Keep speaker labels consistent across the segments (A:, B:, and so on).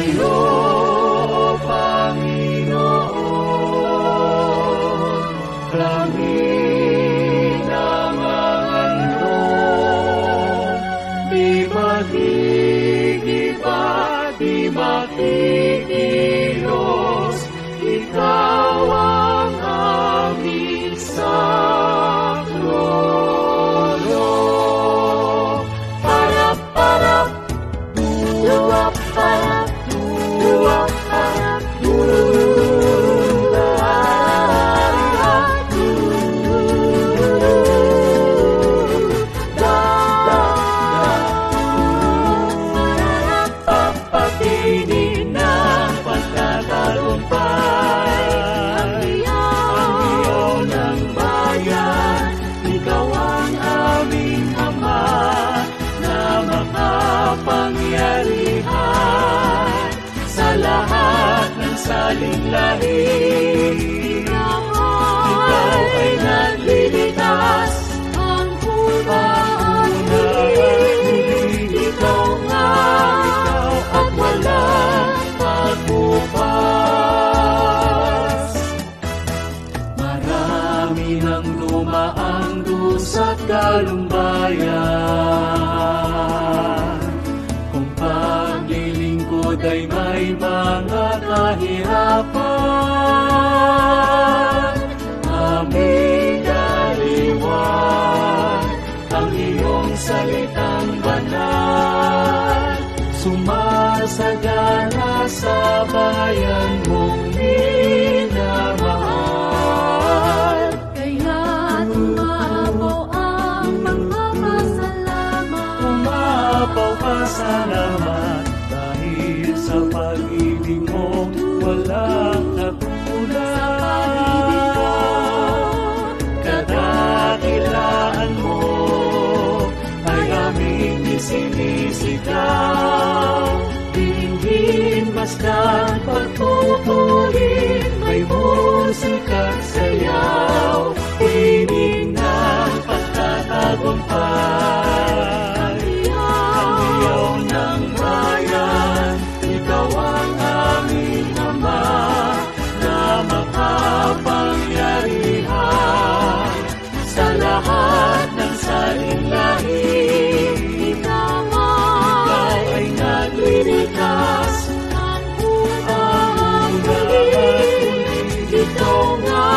A: iyo, Panginoon. Langit ang Panginoon, di magigiba, di makikilos, ikaw ang aming saklono. Para-para, dua-para, dua-para, papatinin ng pagkatagumpay. Ang iyo ng bayan, ikaw ang aming Ama na makapangyarihan sa lahat ng saling-lahi. Ikaw ay naglilitas, ang una at huli. Ikaw nga, at walang pagbukas. Marami nang dumaang dusa't galumbayan, kung paglilingkod ay may mga kahirapan. Aming daliwan ang iyong salitang banal, sumasagana sa bayan mong minamahal.
B: Kaya't umapaw ang pagpapasalamat.
A: Umapaw pasalamat dahil sa pag-ibig mo walang katulad. Kadakilaan mo ay aming isinisigaw. Dinggin basta't pagpupulin, may musika't sayaw. Pinig ng pagkatagumpay. Ang iyo ng bayan, ikaw ang aming Ama na makapangyarihan sa lahat ng saling-lahi.
B: Ikaw
A: ay naglilitas,
B: ang una
A: ang huli. Ikaw nga,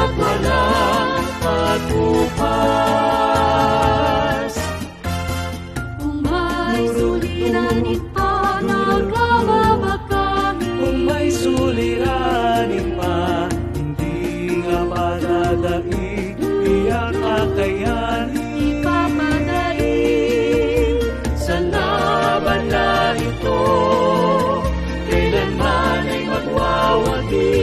A: at walang pagbukas.
B: Kung may suliranin pa, nagkababa kami.
A: Kung may suliranin pa, hindi nga padadaig, iyak kakayanin.
B: Ipapadaig
A: Sa laban na ito, kailanman ay magwawagi.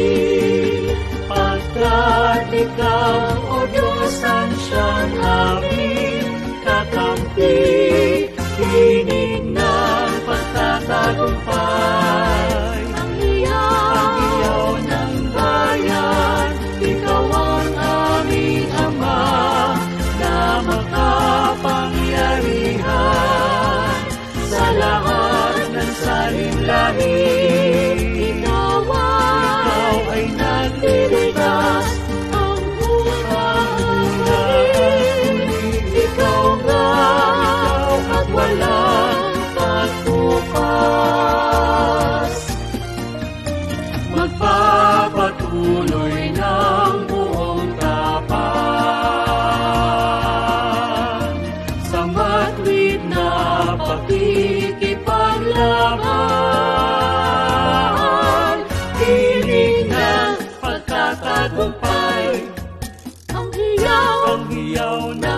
A: Pagkat ikaw, O Diyos, ang siyang aming kakampi. Pinig ng pagtatagumpay.
B: ang iyo
A: ng bayan, ikaw ang aming Ama na makapangyarihan sa lahat ng saling-lahi.
B: Ikaw
A: Ay naglilitas,
B: ang una at huli.
A: ikaw nga, at walang pagbukas. Magpapatuloy ng buong tapat sa matwid na pakikipaglaban. Pinig ng pagkatagumpay,
B: Ang
A: ang hiyaw na